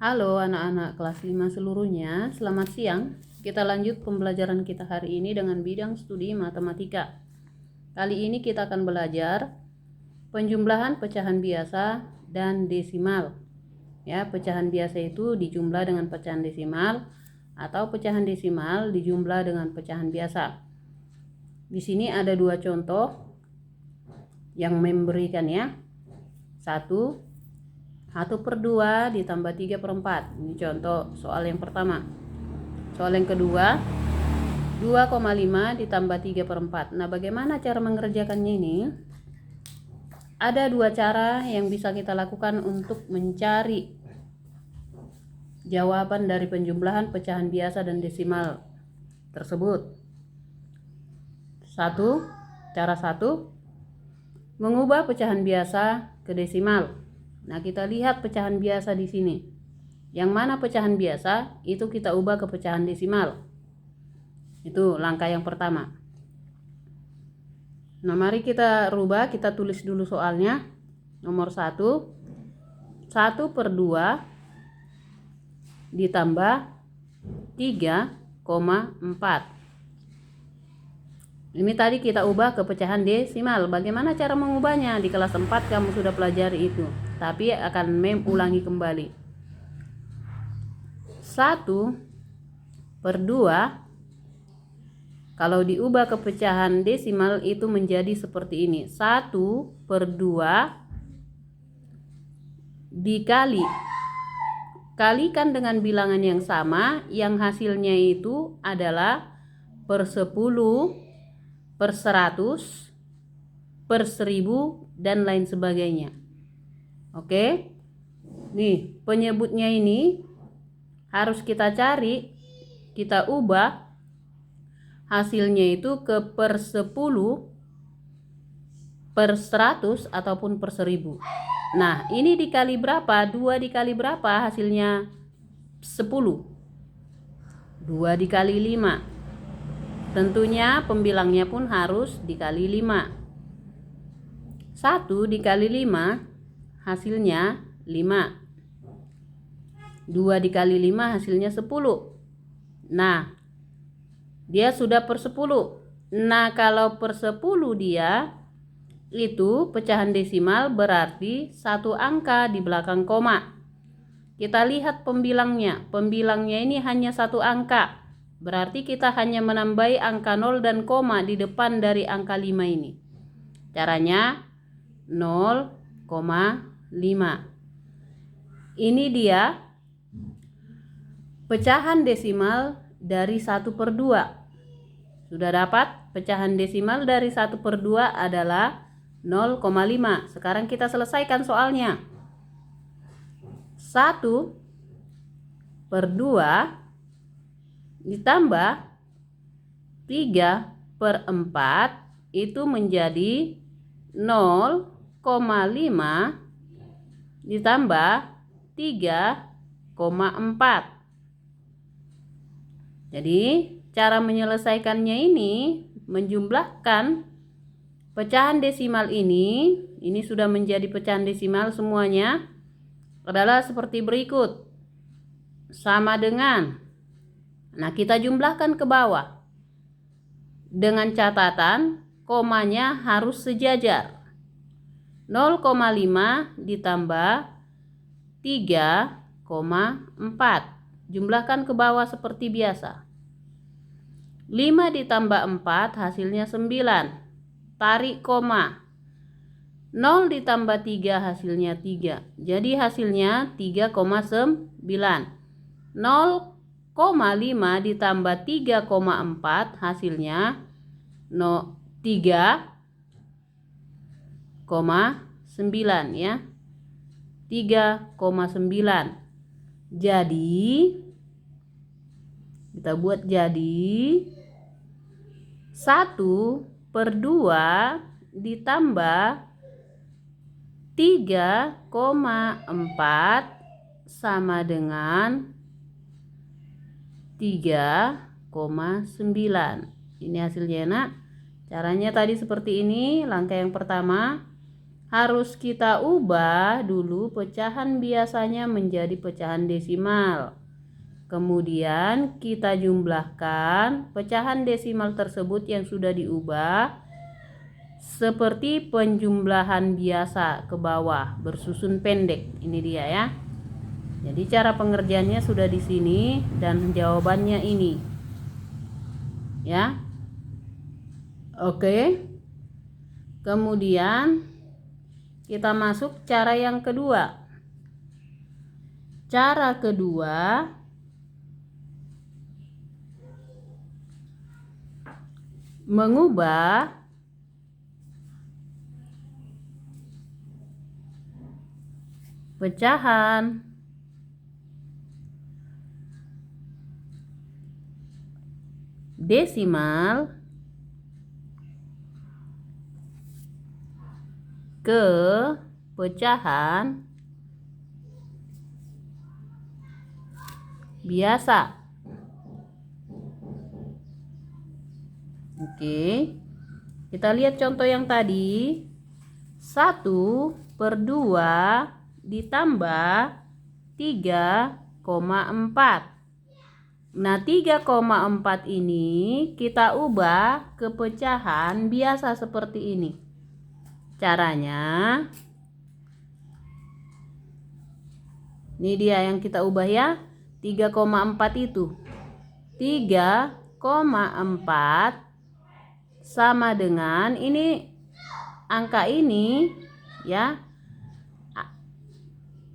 Halo anak-anak kelas 5 seluruhnya, selamat siang. Kita lanjut pembelajaran kita hari ini dengan bidang studi matematika. Kali ini kita akan belajar penjumlahan pecahan biasa dan desimal. Ya, pecahan biasa itu dijumlah dengan pecahan desimal atau pecahan desimal dijumlah dengan pecahan biasa. Di sini ada dua contoh yang memberikan ya. 1/2 ditambah 3/4. Ini contoh soal yang pertama. Soal yang kedua, 2,5 ditambah 3/4. Nah, bagaimana cara mengerjakannya ini? Ada dua cara yang bisa kita lakukan untuk mencari jawaban dari penjumlahan pecahan biasa dan desimal tersebut. Cara satu, mengubah pecahan biasa ke desimal. Nah, kita lihat pecahan biasa di sini. Yang mana pecahan biasa itu kita ubah ke pecahan desimal. Itu langkah yang pertama. Nah, mari kita rubah, kita tulis dulu soalnya. Nomor 1, 1/2 ditambah 3,4. Ini tadi kita ubah ke pecahan desimal. Bagaimana cara mengubahnya? Di kelas 4 kamu sudah pelajari itu. Tapi akan ulangi kembali. 1/2 kalau diubah ke pecahan desimal itu menjadi seperti ini. 1/2 kalikan dengan bilangan yang sama, yang hasilnya itu adalah per 10, per 100, per 1000, dan lain sebagainya. Oke, nih penyebutnya ini harus kita cari, kita ubah hasilnya itu ke per 10, per 100, ataupun per 1000. Nah, ini dikali berapa? 2 dikali berapa? Hasilnya 10. 2 dikali 5. Tentunya pembilangnya pun harus dikali 5. 1 dikali 5 hasilnya 5. 2 dikali 5 hasilnya 10. Nah, dia sudah per 10. Nah, kalau per 10 dia itu pecahan desimal berarti satu angka di belakang koma. Kita lihat pembilangnya. Pembilangnya ini hanya satu angka. Berarti kita hanya menambahi angka 0 dan koma di depan dari angka 5 ini. Caranya 0,5. Ini dia pecahan desimal dari 1/2. Sudah dapat? Pecahan desimal dari 1/2 adalah 0,5. Sekarang kita selesaikan soalnya. 1/2 ditambah 3/4 itu menjadi 0,5 ditambah 3,4. Jadi cara menyelesaikannya ini, menjumlahkan pecahan desimal ini sudah menjadi pecahan desimal semuanya, adalah seperti berikut. Sama dengan, nah kita jumlahkan ke bawah. Dengan catatan komanya harus sejajar. 0,5 ditambah 3,4. Jumlahkan ke bawah seperti biasa. 5 ditambah 4 hasilnya 9. Tarik koma. 0 ditambah 3 hasilnya 3. Jadi hasilnya 3,9. 0,5 ditambah 3,4 hasilnya 3,9 ya. 3,9. Jadi kita buat jadi 1/2 ditambah 3,4 sama dengan 3,9. Ini hasilnya, nak. Caranya tadi seperti ini. Langkah yang pertama, harus kita ubah dulu pecahan biasanya menjadi pecahan desimal. Kemudian kita jumlahkan pecahan desimal tersebut yang sudah diubah seperti penjumlahan biasa ke bawah bersusun pendek. Ini dia ya. Jadi cara pengerjaannya sudah di sini dan jawabannya ini. Ya. Oke. Kemudian kita masuk cara yang kedua. Cara kedua, mengubah pecahan desimal ke pecahan biasa. Oke, kita lihat contoh yang tadi. 1/2 ditambah 3,4. Nah, 3,4 ini kita ubah ke pecahan biasa seperti ini. Caranya, ini dia yang kita ubah ya. 3,4 itu 3,4 sama dengan ini, angka ini ya,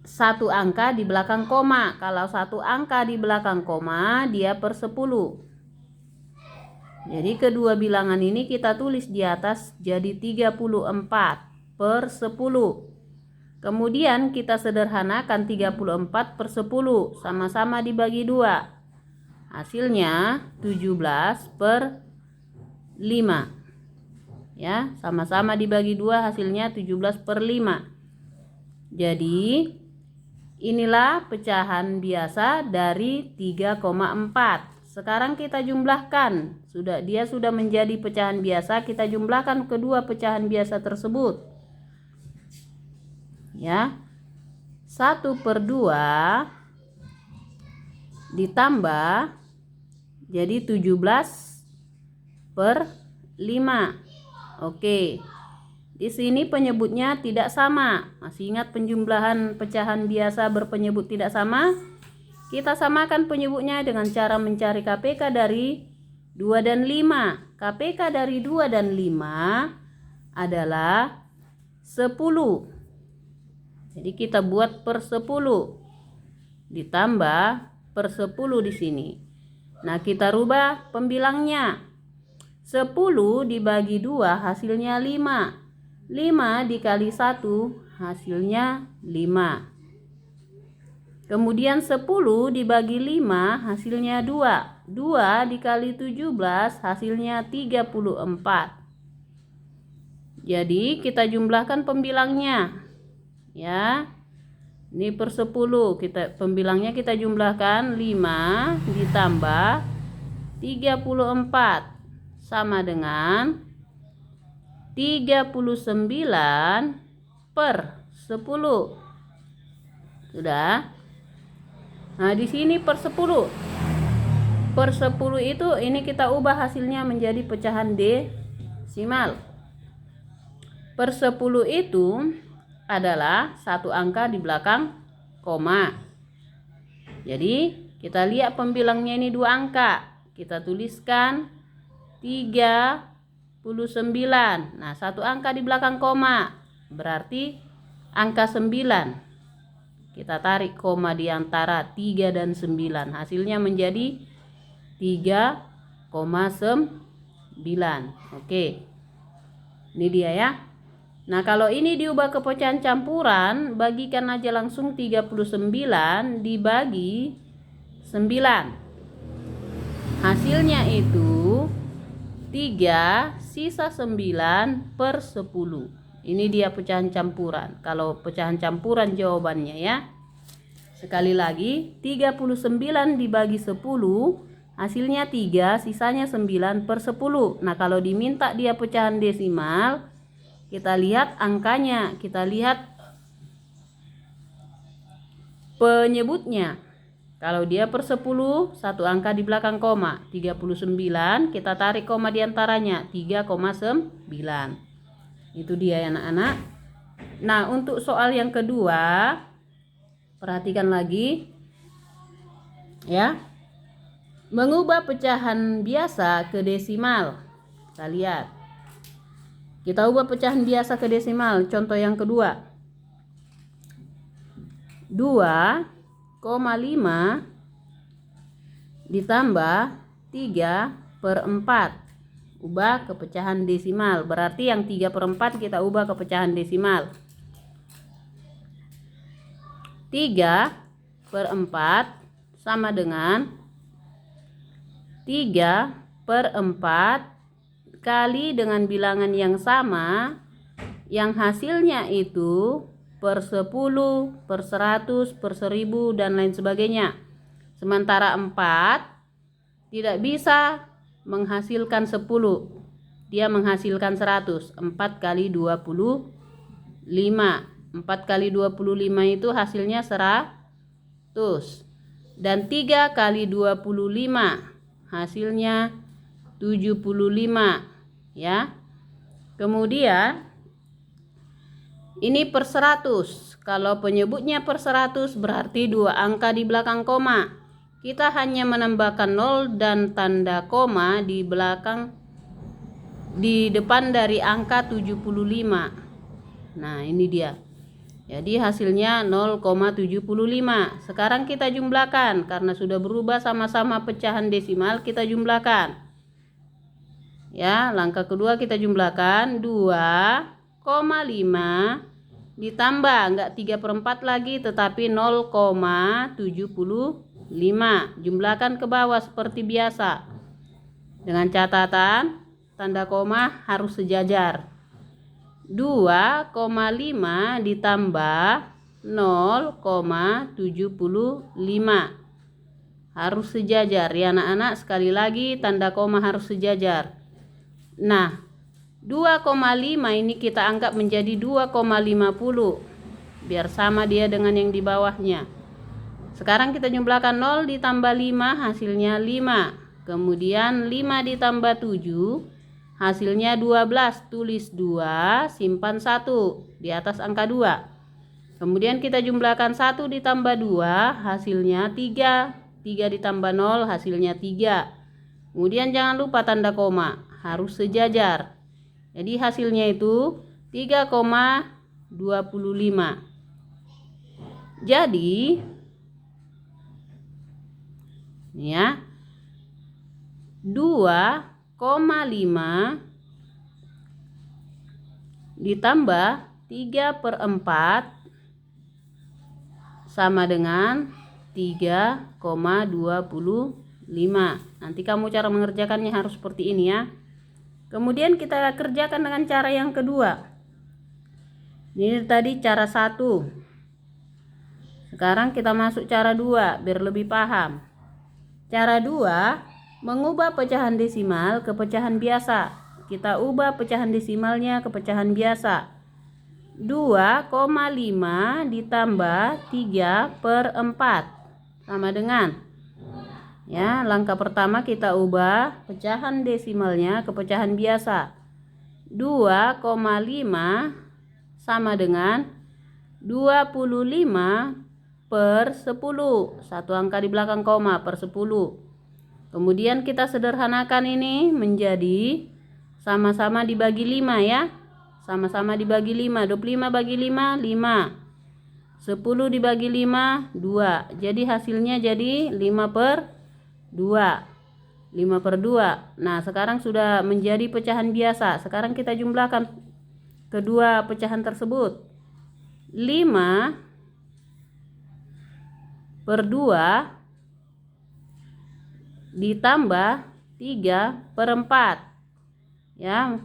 satu angka di belakang koma. Kalau satu angka di belakang koma, dia per 10. Jadi kedua bilangan ini kita tulis di atas jadi 34/10. Kemudian kita sederhanakan 34/10 sama-sama dibagi 2. Hasilnya 17/5. Ya, sama-sama dibagi 2 hasilnya 17/5. Jadi inilah pecahan biasa dari 3,4. Sekarang kita jumlahkan. Dia sudah menjadi pecahan biasa, kita jumlahkan kedua pecahan biasa tersebut. Ya. 1/2 ditambah jadi 17/5. Oke. Di sini penyebutnya tidak sama. Masih ingat penjumlahan pecahan biasa berpenyebut tidak sama? Kita samakan penyebutnya dengan cara mencari KPK dari 2 dan 5. KPK dari 2 dan 5 adalah 10. Jadi kita buat per 10 ditambah per 10 di sini. Nah, kita rubah pembilangnya. 10 dibagi 2 hasilnya 5. 5 dikali 1 hasilnya 5. Kemudian 10 dibagi 5 hasilnya 2. 2 dikali 17 hasilnya 34. Jadi kita jumlahkan pembilangnya. Ya. Ini per 10. Pembilangnya kita jumlahkan 5 ditambah 34 sama dengan 39/10. Sudah? Nah, di sini per 10. Per 10 itu ini kita ubah hasilnya menjadi pecahan desimal. Per 10 itu adalah satu angka di belakang koma. Jadi, kita lihat pembilangnya ini 2 angka. Kita tuliskan 39. Nah, satu angka di belakang koma berarti angka 9. Kita tarik koma di antara 3 dan 9. Hasilnya menjadi 3,9. Oke. Ini dia ya. Nah, kalau ini diubah ke pecahan campuran, bagikan aja langsung 39 dibagi 9. Hasilnya itu 3 sisa 9/10. Ini dia pecahan campuran. Kalau pecahan campuran jawabannya ya. Sekali lagi, 39 dibagi 10 hasilnya 3, sisanya 9/10. Nah, kalau diminta dia pecahan desimal, kita lihat angkanya, kita lihat penyebutnya. Kalau dia per 10, satu angka di belakang koma, 39, kita tarik koma di antaranya, 3,9. Itu dia ya anak-anak. Nah, untuk soal yang kedua, perhatikan lagi ya. Mengubah pecahan biasa ke desimal. Kita lihat. Kita ubah pecahan biasa ke desimal. Contoh yang kedua. 2,5 ditambah 3/4. Ubah ke pecahan desimal. Berarti yang 3/4 kita ubah ke pecahan desimal. 3/4 sama dengan 3/4 kali dengan bilangan yang sama, yang hasilnya itu per 10, per 100, per 1000 dan lain sebagainya. Sementara 4 tidak bisa menghasilkan 10, dia menghasilkan 100. 4 kali 25. 4 kali 25 itu hasilnya 100. Dan 3 kali 25 hasilnya 75 ya. Kemudian ini per 100. Kalau penyebutnya per 100 berarti 2 angka di belakang koma. Kita hanya menambahkan 0 dan tanda koma di depan dari angka 75. Nah, ini dia. Jadi hasilnya 0,75. Sekarang kita jumlahkan. Karena sudah berubah sama-sama pecahan desimal, kita jumlahkan. Ya, langkah kedua kita jumlahkan. 2,5 ditambah, enggak 3/4 lagi, tetapi 0,75. Jumlahkan ke bawah seperti biasa. Dengan catatan, tanda koma harus sejajar. 2,5 ditambah 0,75 harus sejajar ya anak-anak. Sekali lagi tanda koma harus sejajar. Nah, 2,5 ini kita anggap menjadi 2,50 biar sama dia dengan yang di bawahnya. Sekarang kita jumlahkan 0 ditambah 5 hasilnya 5. Kemudian 5 ditambah 7 hasilnya 12, tulis 2, simpan 1 di atas angka 2. Kemudian kita jumlahkan 1 ditambah 2, hasilnya 3. 3 ditambah 0, hasilnya 3. Kemudian jangan lupa tanda koma, harus sejajar. Jadi hasilnya itu 3,25. Jadi, ini ya, 2,5 ditambah 3/4 sama dengan 3,25. Nanti kamu cara mengerjakannya harus seperti ini ya. Kemudian kita kerjakan dengan cara yang kedua. Ini tadi cara 1. Sekarang kita masuk cara 2 biar lebih paham. Cara 2, mengubah pecahan desimal ke pecahan biasa. Kita ubah pecahan desimalnya ke pecahan biasa. 2,5 ditambah 3/4 sama dengan, ya, langkah pertama kita ubah pecahan desimalnya ke pecahan biasa. 2,5 sama dengan 25/10. Satu angka di belakang koma, per 10. Kemudian kita sederhanakan ini menjadi sama-sama dibagi 5 ya. Sama-sama dibagi 5. 25 bagi 5, 5. 10 dibagi 5, 2. Jadi hasilnya jadi 5/2. 5/2. Nah, sekarang sudah menjadi pecahan biasa. Sekarang kita jumlahkan kedua pecahan tersebut. 5/2 ditambah 3/4. Ya,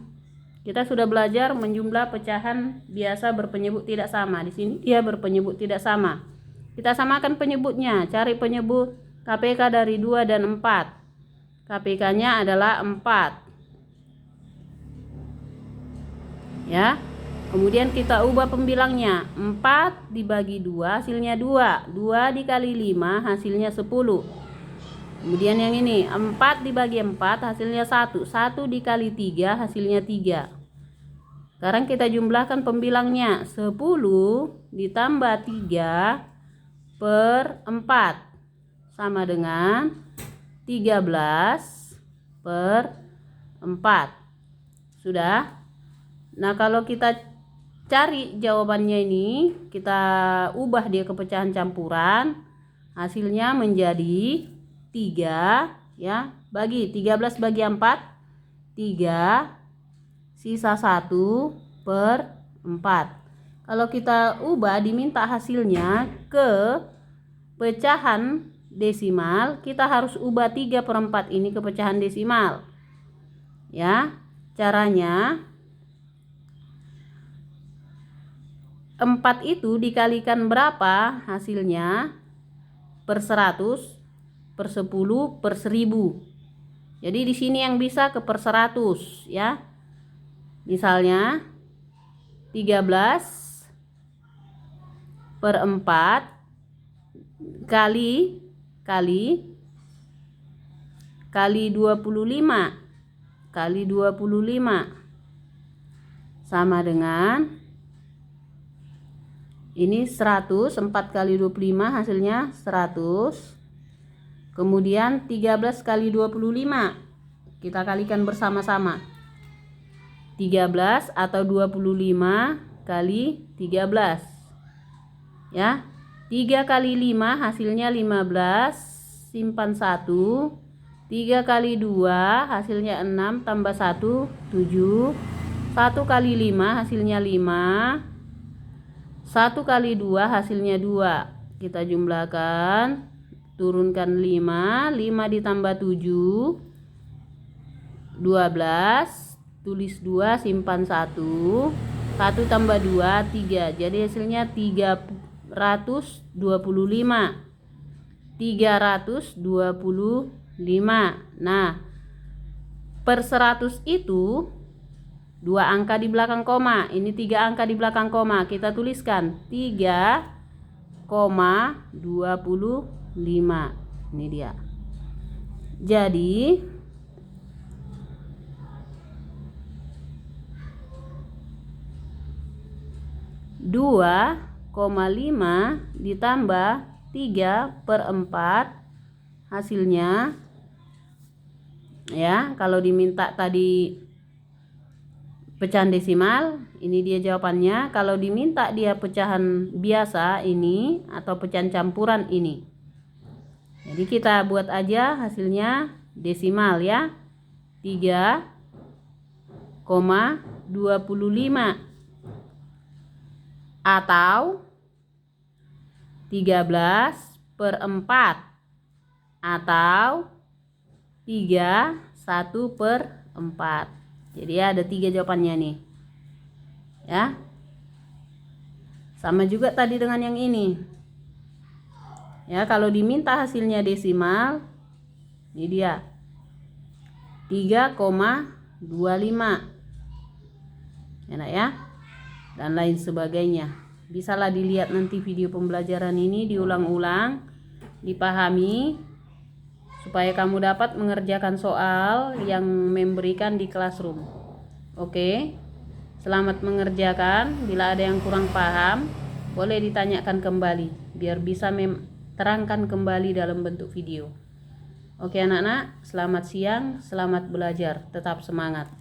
kita sudah belajar menjumlah pecahan biasa berpenyebut tidak sama. Di sini dia berpenyebut tidak sama. Kita samakan penyebutnya, cari penyebut KPK dari 2 dan 4. KPK-nya adalah 4. Ya, Kemudian kita ubah pembilangnya. 4 dibagi 2 hasilnya 2. 2 dikali 5 hasilnya 10. Kemudian yang ini 4 dibagi 4 hasilnya 1. 1 dikali 3 hasilnya 3. Sekarang kita jumlahkan pembilangnya. 10 ditambah 3 per 4 sama dengan 13 per 4. Sudah? Nah, kalau kita cari jawabannya ini, kita ubah dia ke pecahan campuran, hasilnya menjadi 3 ya, bagi 13 bagi 4 3, sisa 1 per 4. Kalau kita ubah diminta hasilnya ke pecahan desimal, kita harus ubah 3 per 4 ini ke pecahan desimal ya. Caranya 4 itu dikalikan berapa hasilnya? Per 100, per 10, per 1000. Jadi di sini yang bisa ke per 100 ya. Misalnya 13 per 4 kali 25 kali 25 sama dengan ini 100. 4 kali 25 hasilnya 100. Kemudian 13 kali 25 kita kalikan bersama-sama. 13 atau 25 kali 13 ya. 3 kali 5 hasilnya 15, simpan 1. 3 kali 2 hasilnya 6 tambah 1 7. 1 kali 5 hasilnya 5. 1 kali 2 hasilnya 2. Kita jumlahkan, turunkan 5. 5 ditambah 7 12. Tulis 2, simpan 1. 1 tambah 2 3. Jadi hasilnya 325. 325. Nah, per 100 itu 2 angka di belakang koma. Ini 3 angka di belakang koma. Kita tuliskan 3,25. Ini dia. Jadi 2,5 ditambah 3 per 4 hasilnya ya. Kalau diminta tadi pecahan desimal, ini dia jawabannya. Kalau diminta dia pecahan biasa ini atau pecahan campuran ini. Jadi kita buat aja hasilnya desimal ya. 3,25 atau 13 per 4 atau 1 per 4. Jadi ada 3 jawabannya nih ya. Sama juga tadi dengan yang ini ya. Kalau diminta hasilnya desimal, ini dia 3,25 enak ya, dan lain sebagainya. Bisalah dilihat nanti video pembelajaran ini, diulang-ulang, dipahami, supaya kamu dapat mengerjakan soal yang memberikan di classroom. Oke, selamat mengerjakan. Bila ada yang kurang paham, boleh ditanyakan kembali, biar bisa terangkan kembali dalam bentuk video. Oke anak-anak, selamat siang, selamat belajar, tetap semangat.